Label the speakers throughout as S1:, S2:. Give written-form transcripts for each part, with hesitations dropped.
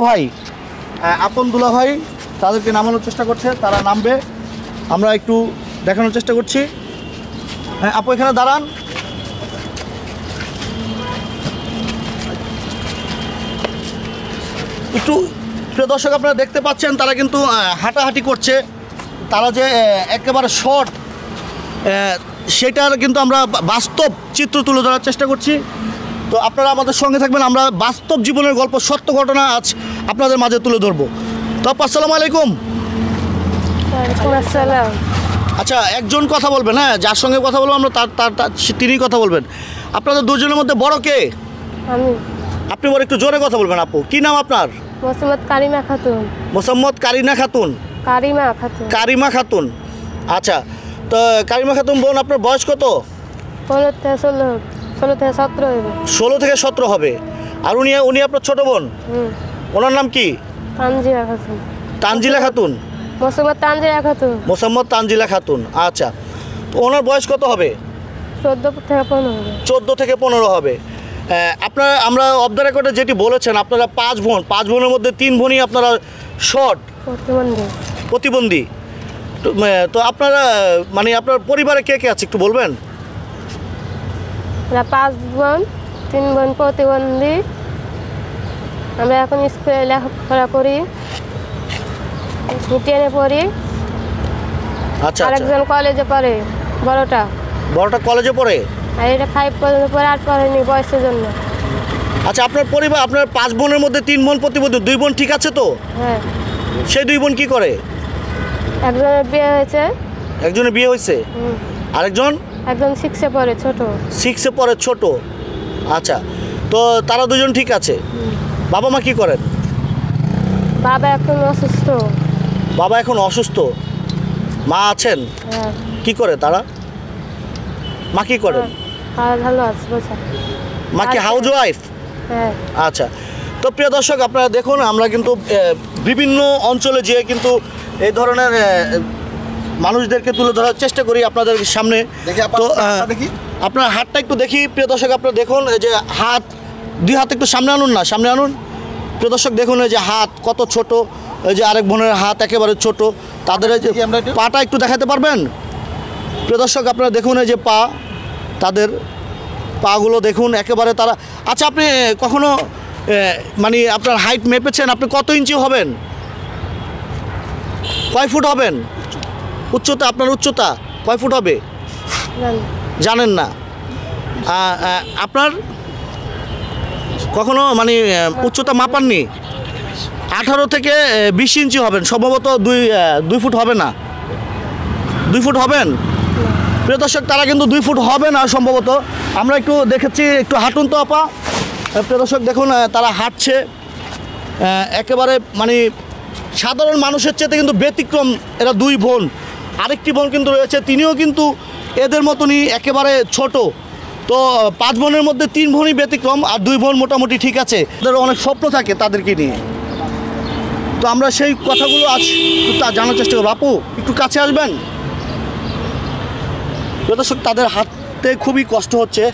S1: ভাই, আপন দুলা ভাই তাদেরকে নামানোর চেষ্টা করছে, তারা নামবে, আমরা একটু দেখানোর চেষ্টা করছি। হ্যাঁ আপু এখানে দাঁড়ান। একটু প্রিয় দর্শক আপনারা দেখতে পাচ্ছেন তারা কিন্তু হাঁটাহাঁটি করছে, তারা যে একেবারে শর্ট সেটার কিন্তু আমরা বাস্তব চিত্র তুলে ধরার চেষ্টা করছি। তো আপনারা আমাদের সঙ্গে থাকবেন, আমরা বাস্তব জীবনের গল্প, সত্য ঘটনা আজ আপনাদের মাঝে তুলে ধরবো। তো আসসালামু আলাইকুম। আচ্ছা একজন কথা বলবেন, হ্যাঁ যার সঙ্গে কথা বলবো আমরা তিনি কথা বলবেন। আপনাদের দুজনের মধ্যে বড় কে?
S2: আমি।
S1: আপনি বড়, একটু জোরে কথা বলবেন। আপু কি নাম আপনার?
S2: মোসাম্মদ কারিমা খাতুন।
S1: মোসাম্মদ কারিনা খাতুন।
S2: কারিমা খাতুন।
S1: কারিমা খাতুন, আচ্ছা। তো কারিমা খাতুন বোন, আপনার বয়স কত?
S2: 16 থেকে 17 হবে।
S1: 16 থেকে 17 হবে। আর উনি আপনার ছোট বোন, ওনার নাম কি?
S2: তানজিলা খাতুন।
S1: তানজিলা খাতুন।
S2: মোসাম্মদ তানজিলা খাতুন।
S1: মোসাম্মদ তানজিলা খাতুন, আচ্ছা। তো ওনার বয়স কত হবে?
S2: 14 থেকে 15 হবে।
S1: 14 থেকে 15 হবে। আপনারা, আমরা অফ দ্য রেকর্ডে যেটি বলেছেন, আপনারা 5 বোন, 5 বোনের মধ্যে 3 বোনই আপনারা শর্ট, প্রতিবন্ধী। তো আপনারা মানে আপনার পরিবারে কে কে আছে একটু বলবেন?
S2: 5 বোন, 3 বোন প্রতিবন্ধী। আমরা এখন স্কুলে লেখাপড়া করি, 10-এ পড়ি।
S1: আচ্ছা,
S2: আরেকজন কলেজে পড়ে, বড়টা
S1: কলেজে পড়ে,
S2: আর এটা 5 পর্যন্ত পড়ে, আর পড়েনি বয়সের জন্য।
S1: আচ্ছা আপনার পরিবার, আপনার 5 বোনের মধ্যে 3 বোন প্রতিবন্ধী, 2 বোন ঠিক আছে তো?
S2: হ্যাঁ।
S1: সেই 2 বোন কি করে?
S2: একজনের বিয়ে হয়েছে।
S1: একজনের বিয়ে হয়েছে, আরেকজন?
S2: একজন 6-এ পড়ে, ছোট।
S1: 6-এ পড়ে, ছোট, আচ্ছা। তো তারা দুজন ঠিক আছে। বাবা মা কি করেন?
S2: বাবা এখন অসুস্থ।
S1: বাবা এখন অসুস্থ, মা আছেন?
S2: হ্যাঁ।
S1: কি করে তারা? মা কি করেন?
S2: ভালো আছে, বুঝা।
S1: মা কি হাউস ওয়াইফ?
S2: হ্যাঁ।
S1: আচ্ছা। তো প্রিয় দর্শক আপনারা দেখুন, আমরা কিন্তু বিভিন্ন অঞ্চলে যেয়ে কিন্তু এই ধরনের মানুষদেরকে তুলে ধরার চেষ্টা করি আপনাদের সামনে। তো আপনার হাতটা একটু দেখি প্রিয় দর্শক, আপনারা দেখুন এই যে হাত, 2 হাত একটু সামনে আনুন না, সামনে আনুন। প্রিয় দর্শক দেখুন এই যে হাত কত ছোট, এই যে আরেক বোনের হাত একেবারে ছোট, তাদের এই যে পাটা একটু দেখাতে পারবেন? প্রিয় দর্শক আপনারা দেখুন এই যে পা, তাদের পাগুলো দেখুন একেবারে তারা। আচ্ছা আপনি কখনো মানে আপনার হাইট মেপেছেন? আপনি কত ইঞ্চি হবেন? কয় ফুট হবেন উচ্চতা? আপনার উচ্চতা কয় ফুট হবে জানেন না? আপনার কখনো মানে উচ্চতা মাপাননি? 18 থেকে 20 ইঞ্চি হবেন সম্ভবত, 2 ফুট হবে না। 2 ফুট হবেন? প্রিয় দর্শক তারা কিন্তু 2 ফুট হবে না সম্ভবত। আমরা একটু দেখেছি, একটু হাঁটুন তো আপা। প্রিয় দর্শক দেখুন তারা হাঁটছে একেবারে মানে সাধারণ মানুষের চেয়ে কিন্তু ব্যতিক্রম। এরা 2 বোন, আরেকটি বোন কিন্তু রয়েছে, তিনিও কিন্তু এদের মতনই একেবারে ছোট। তো 5 বোনের মধ্যে 3 বোনই ব্যতিক্রম, আর 2 বোন মোটামুটি ঠিক আছে। এদের অনেক স্বপ্ন থাকে তাদেরকে নিয়ে। তো আমরা সেই কথাগুলো আজ জানার চেষ্টা করবো। আপু একটু কাছে আসবেন। দর্শক তাদের হাতে খুবই কষ্ট হচ্ছে,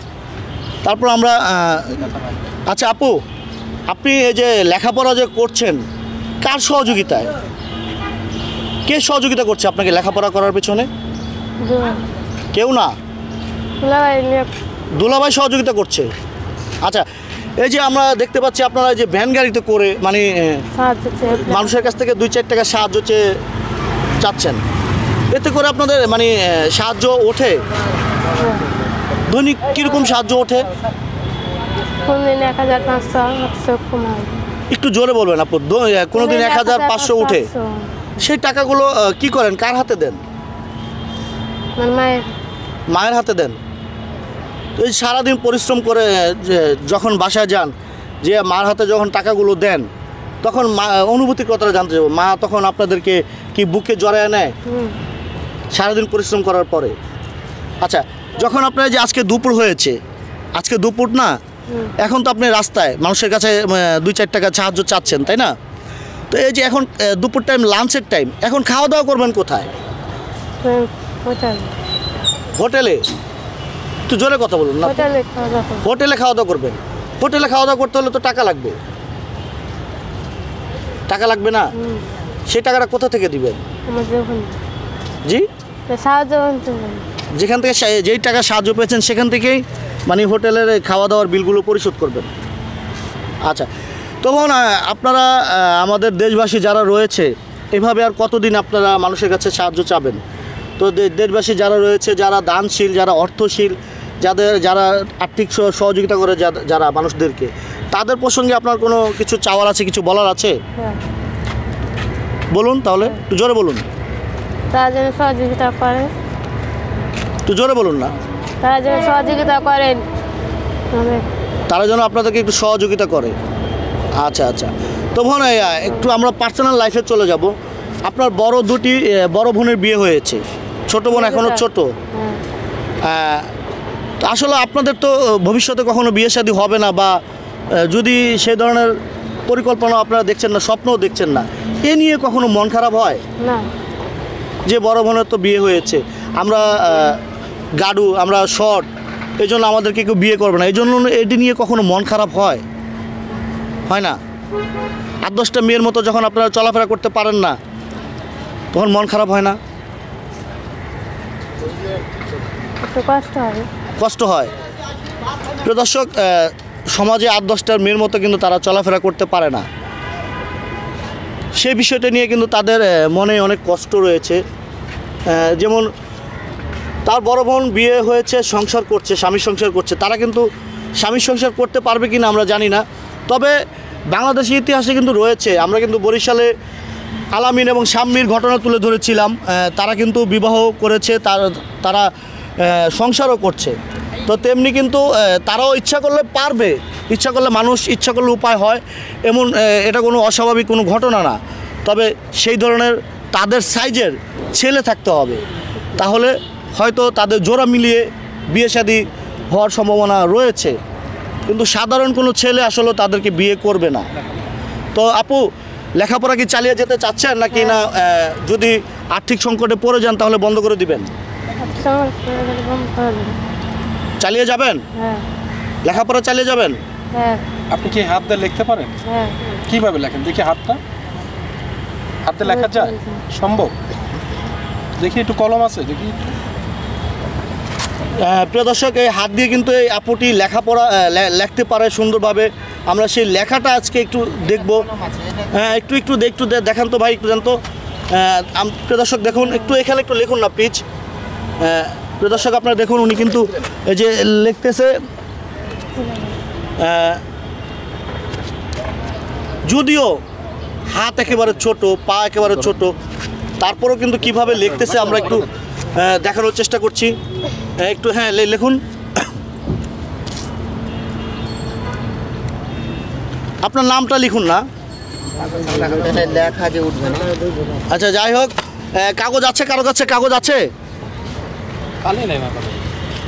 S1: তারপর আমরা আচ্ছা আপু, আপনি এই যে লেখাপড়া যে করছেন, কার সহযোগিতায়, কে সহযোগিতা করছে আপনাকে লেখাপড়া করার পেছনে? কেউ না, দুলাভাই সহযোগিতা করছে। আচ্ছা এই যে আমরা দেখতে পাচ্ছি আপনারা যে ভ্যান গাড়িতে করে মানে মানুষের কাছ থেকে 2-4 টাকা সাহায্য চাচ্ছেন, এতে করে আপনাদের মানে সাহায্য ওঠে? দৈনিক কীরকম সাহায্য ওঠে? একটু জোরে বলবেন আপু। কোনোদিন 1500 উঠে? সেই টাকাগুলো কি করেন, কার হাতে দেন? মায়ের হাতে দেন। এই সারাদিন পরিশ্রম করে যখন বাসায় যান, যে মার হাতে যখন টাকাগুলো দেন, তখন অনুভূতির কথাটা জানতে চাইব। মা তখন আপনাদেরকে কি বুকে জড়ায় নেয় সারাদিন পরিশ্রম করার পরে? আচ্ছা যখন আপনার যে আজকে দুপুর হয়েছে, আজকে দুপুর না, এখন তো আপনি রাস্তায় মানুষের কাছে 2-4 টাকা সাহায্য চাচ্ছেন, তাই না? তো এই যে এখন দুপুর টাইম, লাঞ্চের টাইম, এখন খাওয়া দাওয়া করবেন কোথায়? হোটেলে? একটু জোরে কথা বলুন না। হোটেলে খাওয়া দাওয়া করবেন? হোটেলে খাওয়া দাওয়া করতে হলে তো টাকা লাগবে। টাকা লাগবে না? সেই টাকাটা কোথা থেকে দিবেন?
S2: আমাদের ওখানে
S1: জি,
S2: সাহায্য করতে হবে।
S1: যেখান থেকে যেই টাকা সাহায্য পেয়েছেন সেখান থেকেই মানে হোটেলের খাওয়া দাওয়ার বিলগুলো পরিশোধ করবেন। আচ্ছা, তখন আপনারা আমাদের দেশবাসী যারা রয়েছে এভাবে আর কতদিন আপনারা মানুষের কাছে সাহায্য চাবেন? তো দেশবাসী যারা রয়েছে, যারা দানশীল, যারা অর্থশীল, যারা আর্থিক সহযোগিতা করে যারা মানুষদেরকে, তাদের প্রসঙ্গে আপনার কোনো কিছু চাওয়ার আছে, কিছু বলার আছে?
S2: হ্যাঁ,
S1: বলুন তাহলে, একটু জোরে বলুন।
S2: তারা যেন সহযোগিতা করে,
S1: একটু জোরে বলুন না।
S2: তারা যেন সহযোগিতা করেন আমাদের।
S1: তারা যেন আপনাদেরকে একটু সহযোগিতা করে। আচ্ছা আচ্ছা, তো বোন একটু আমরা পার্সোনাল লাইফে চলে যাব। আপনার বড় বোনের বিয়ে হয়েছে, ছোট বোন এখনও ছোট।
S2: হ্যাঁ,
S1: তো আসলে আপনাদের তো ভবিষ্যতে কখনো বিয়ে শাদী হবে না, বা যদি সেই ধরনের পরিকল্পনা আপনারা দেখছেন না, স্বপ্নও দেখছেন না, এ নিয়ে কখনো মন খারাপ হয়
S2: না,
S1: যে বড় বোনের তো বিয়ে হয়েছে, আমরা গাডু, আমরা শর্ট, এই জন্য আমাদেরকে কেউ বিয়ে করবে না, এই জন্য এটি নিয়ে কখনো মন খারাপ হয়? হয় না? 8-10টা মেয়ের মতো যখন আপনারা চলাফেরা করতে পারেন না, তখন মন খারাপ হয় না?
S2: একটু কষ্ট হবে।
S1: কষ্ট হয়। প্রিয় দর্শক, সমাজে 8-10টার মেয়ের মতো কিন্তু তারা চলাফেরা করতে পারে না। সেই বিষয়টা নিয়ে কিন্তু তাদের মনে অনেক কষ্ট রয়েছে। যেমন তার বড় বোন বিয়ে হয়েছে, সংসার করছে, স্বামীর সংসার করছে, তারা কিন্তু স্বামীর সংসার করতে পারবে কি না আমরা জানি না। তবে বাংলাদেশের ইতিহাসে কিন্তু রয়েছে, আমরা কিন্তু বরিশালে আলামিন এবং শাম্মীর ঘটনা তুলে ধরেছিলাম। তারা কিন্তু বিবাহ করেছে, তারা সংসারও করছে। তো তেমনি কিন্তু তারাও ইচ্ছা করলে পারবে, ইচ্ছা করলে মানুষ, ইচ্ছা করলে উপায় হয়, এমন এটা কোনো অস্বাভাবিক কোনো ঘটনা না। তবে সেই ধরনের তাদের সাইজের ছেলে থাকতে হবে, তাহলে হয়তো তাদের জোড়া মিলিয়ে বিয়ে শাদী হওয়ার সম্ভাবনা রয়েছে। কিন্তু সাধারণ কোনো ছেলে আসলে তাদেরকে বিয়ে করবে না। তো আপু, লেখাপড়া কি চালিয়ে যেতে চাচ্ছেন নাকি না যদি আর্থিক সংকটে পড়ে যান তাহলে বন্ধ করে দিবেন? চালিয়ে যাবেন?
S2: হ্যাঁ,
S1: লেখাপড়া চালিয়ে যাবেন?
S2: হ্যাঁ।
S3: আপনি কি হাত দিয়ে লিখতে পারেন?
S2: হ্যাঁ,
S3: কিভাবে লেখেন দেখি? হাত দিয়ে লেখা যায়? সম্ভব? দেখি একটু কলম আছে দেখি।
S1: প্রিয় দর্শক, এই হাত দিয়ে কিন্তু এই আপুটি লেখাপড়া লিখতে পারে সুন্দরভাবে। আমরা সেই লেখাটা আজকে একটু দেখব। হ্যাঁ, একটু দেখান তো ভাই, একটু দেন তো। প্রিয় দর্শক দেখুন, একটু এখানে একটু লিখুন না প্লিজ। প্রিয় দর্শক আপনারা দেখুন, উনি কিন্তু এই যে লিখতেছে, যদিও হাত একেবারে ছোট, পা একেবারে ছোট, তারপরেও কিন্তু কিভাবে লিখতেছে আমরা একটু দেখানোর চেষ্টা করছি। একটু হ্যাঁ লিখুন। আপনার নামটা লিখুন না।
S4: লেখা যে উঠবে না।
S1: আচ্ছা, যাই হোক, কাগজ আছে, কারো কাছে কাগজ আছে?
S3: কালি নেই না,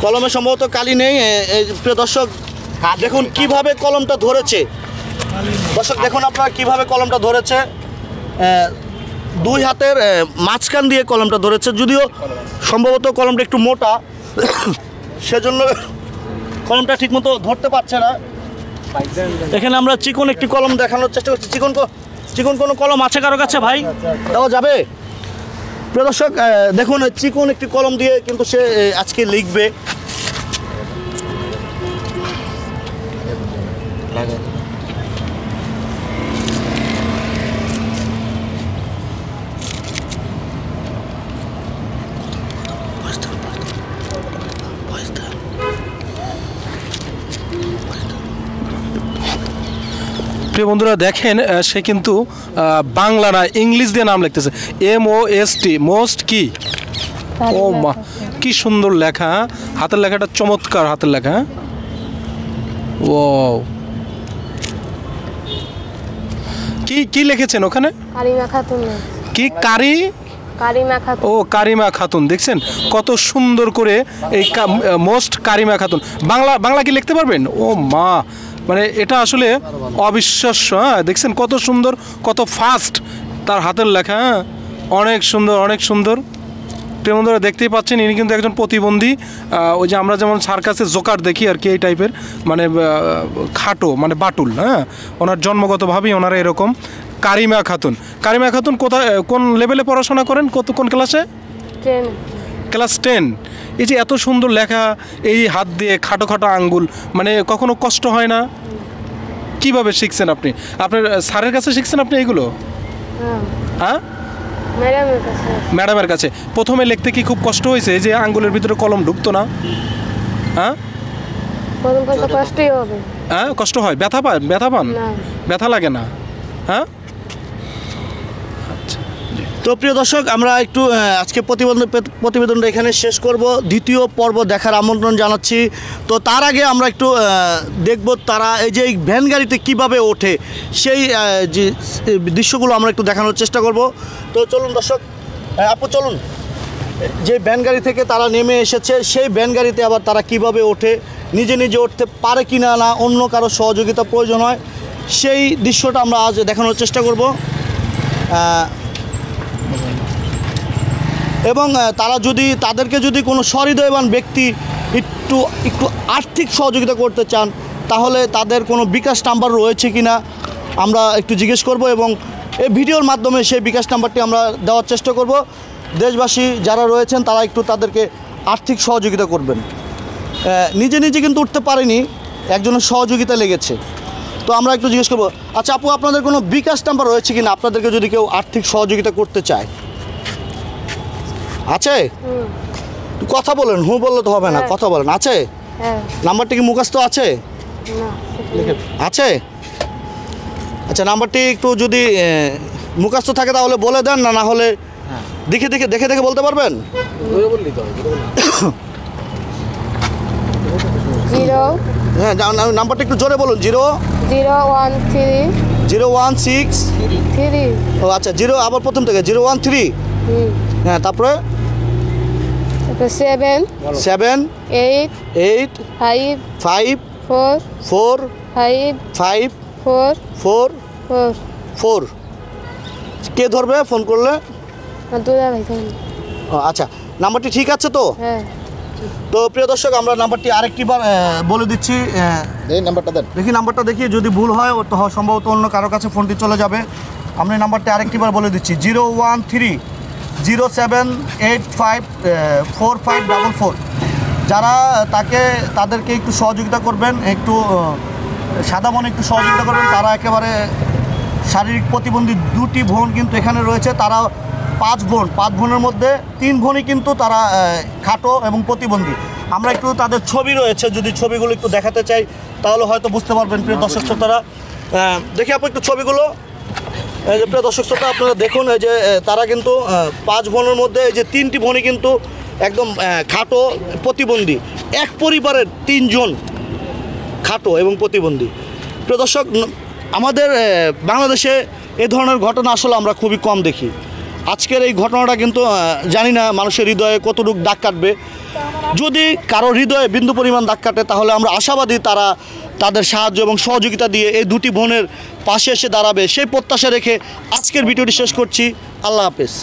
S1: কলমে সম্ভবত কালি নেই। এই প্রিয় দর্শক দেখুন কিভাবে কলমটা ধরেছে। দর্শক দেখুন আপনারা কিভাবে কলমটা ধরেছে। দুই হাতের মাঝখান দিয়ে কলমটা ধরেছে, যদিও সম্ভবত কলমটা একটু মোটা, সেজন্য কলমটা ঠিকমতো ধরতে পারছে না। এখানে আমরা চিকন একটি কলম দেখানোর চেষ্টা করছি। চিকন কোনো কলম আছে কারো কাছে ভাই? দেওয়া যাবে? প্রিয় দর্শক দেখুন, চিকন একটি কলম দিয়ে কিন্তু সে আজকে লিখবে।
S3: প্রিয় বন্ধুরা দেখেন, সে কিন্তু বাংলা না ইংলিশ দিয়ে নাম লিখতেছে। MOST, মোস্ট কি? ও মা, কি সুন্দর লেখা! হাতের লেখাটা চমৎকার, হাতের লেখা। ও, কি লিখেছেন ওখানে?
S2: কারিমা খাতুন।
S3: কি
S2: কারিমা খাতুন।
S3: ও, কারিমা খাতুন। দেখছেন কত সুন্দর করে এই মোস্ট কারিমা খাতুন। বাংলা কি লিখতে পারবেন? ও মা, মানে এটা আসলে অবিশ্বাস্য। হ্যাঁ, দেখছেন কত সুন্দর, কত ফাস্ট তার হাতের লেখা। হ্যাঁ, অনেক সুন্দর, অনেক সুন্দর। প্রিয় বন্ধুরা দেখতেই পাচ্ছেন, ইনি কিন্তু একজন প্রতিবন্ধী। ওই যে আমরা যেমন সার্কাসে জোকার দেখি আর কি, এই টাইপের, মানে খাটো, মানে বাটুল। হ্যাঁ, ওনার জন্মগতভাবেই ওনারা এরকম। কারিমা খাতুন। কারিমা খাতুন কোথায়, কোন লেভেলে পড়াশোনা করেন, কোন ক্লাসে?
S2: ট্রেন।
S3: ক্লাস 10। এই যে এত সুন্দর লেখা, এই হাত দিয়ে খাটো খাটো আঙ্গুল, মানে কখনো কষ্ট হয় না? কিভাবে শিখছেন আপনি? আপনার স্যারের কাছে শিখছেন আপনি এইগুলো?
S2: হ্যাঁ,
S3: হ্যাঁ,
S2: ম্যাডামের কাছে।
S3: ম্যাডামের কাছে। প্রথমে লিখতে কি খুব কষ্ট হয়েছে, এই যে আঙ্গুলের ভিতরে কলম ঢুকতো না? হ্যাঁ,
S2: প্রথম কষ্টই হবে।
S3: হ্যাঁ, কষ্ট হয়। ব্যথা পান?
S2: না।
S3: ব্যথা লাগে না? হ্যাঁ।
S1: তো প্রিয় দর্শক, আমরা একটু আজকে প্রতিবেদনটা এখানে শেষ করব। দ্বিতীয় পর্ব দেখার আমন্ত্রণ জানাচ্ছি। তো তার আগে আমরা একটু দেখব তারা এই যে ভ্যান গাড়িতে কীভাবে ওঠে, সেই যে দৃশ্যগুলো আমরা একটু দেখানোর চেষ্টা করব। তো চলুন দর্শক, আপু চলুন। যে ভ্যান গাড়ি থেকে তারা নেমে এসেছে, সেই ভ্যান গাড়িতে আবার তারা কিভাবে ওঠে, নিজে নিজে উঠতে পারে কি না, না অন্য কারো সহযোগিতা প্রয়োজন হয়, সেই দৃশ্যটা আমরা আজ দেখানোর চেষ্টা করব। এবং তাদেরকে যদি কোনো সহৃদয়বান ব্যক্তি একটু আর্থিক সহযোগিতা করতে চান, তাহলে তাদের কোনো বিকাশ নাম্বার রয়েছে কি না আমরা একটু জিজ্ঞেস করব, এবং এই ভিডিওর মাধ্যমে সেই বিকাশ নাম্বারটি আমরা দেওয়ার চেষ্টা করব। দেশবাসী যারা রয়েছেন তারা একটু তাদেরকে আর্থিক সহযোগিতা করবেন। নিজে নিজে কিন্তু উঠতে পারেনি, একজনের সহযোগিতা লেগেছে। তো আমরা একটু জিজ্ঞেস করবো, আচ্ছা আপু, আপনাদের কোনো বিকাশ নাম্বার রয়েছে কি না, আপনাদেরকে যদি কেউ আর্থিক সহযোগিতা করতে চায়? আছে? কথা বলেন, হু বললে তো হবে না, কথা বলেন। আছে?
S2: হ্যাঁ।
S1: নাম্বারটি কি মুখস্থ আছে?
S2: না।
S1: আছে? আচ্ছা, নাম্বারটি একটু যদি মুখস্থ থাকে তাহলে বলে দেন, না হলে দেখে বলতে পারবেন?
S2: 0
S1: হ্যাঁ, নাম্বারটা একটু জোরে বলুন।
S2: 013
S1: 016।
S2: 3
S1: ও আচ্ছা, 0 আবার প্রথম থেকে 013। হ্যাঁ, তারপরে
S2: 7
S1: 7
S2: 8
S1: 8
S2: 5
S1: 5
S2: 4
S1: 4
S2: 5
S1: 5
S2: 4
S1: 4
S2: 4।
S1: 4। কে ধরবে ফোন করলে?
S2: দুলা ভাই ধরুন।
S1: ও আচ্ছা, নাম্বারটি ঠিক আছে তো?
S2: হ্যাঁ।
S1: তো প্রিয় দর্শক, আমরা নাম্বারটি আরেকটিবার বলে দিচ্ছি।
S4: এই নাম্বারটা দেন।
S1: দেখি নাম্বারটা দেখি, যদি ভুল হয় তো সম্ভবত অন্য কারোর কাছে ফোনটি চলে যাবে। আমরা এই নাম্বারটি আরেকটিবার বলে দিচ্ছি, 013 0785 4544। যারা তাদেরকে একটু সহযোগিতা করবেন, একটু সাদা মনে একটু সহযোগিতা করবেন। তারা একেবারে শারীরিক প্রতিবন্ধী, 2টি বোন কিন্তু এখানে রয়েছে। তারা 5 বোন, 5 বোনের মধ্যে 3 বোনই কিন্তু তারা খাটো এবং প্রতিবন্ধী। আমরা একটু তাদের ছবি রয়েছে, যদি ছবিগুলো একটু দেখাতে চাই তাহলে হয়তো বুঝতে পারবেন প্রিয় দর্শক শ্রোতারা। দেখি আপু একটু ছবিগুলো। এই যে প্রিয় দর্শক শ্রোতা, আপনারা দেখুন, এই যে তারা কিন্তু 5 বোনের মধ্যে এই যে 3টি বোনই কিন্তু একদম খাটো প্রতিবন্ধী। এক পরিবারের 3 জন খাটো এবং প্রতিবন্ধী। প্রিয় দর্শক, আমাদের বাংলাদেশে এ ধরনের ঘটনা আসলে আমরা খুবই কম দেখি। আজকের এই ঘটনাটা কিন্তু জানি না মানুষের হৃদয়ে কতটুকু দাগ কাটবে। যদি কারো হৃদয়ে বিন্দু পরিমাণ দাগ কাটে, তাহলে আমরা আশাবাদী তারা তাদের সাহায্য এবং সহযোগিতা দিয়ে এই 2টি বোনের পাশে এসে দাঁড়াবে, সেই প্রত্যাশা রেখে আজকের ভিডিওটি শেষ করছি। আল্লাহ হাফেজ।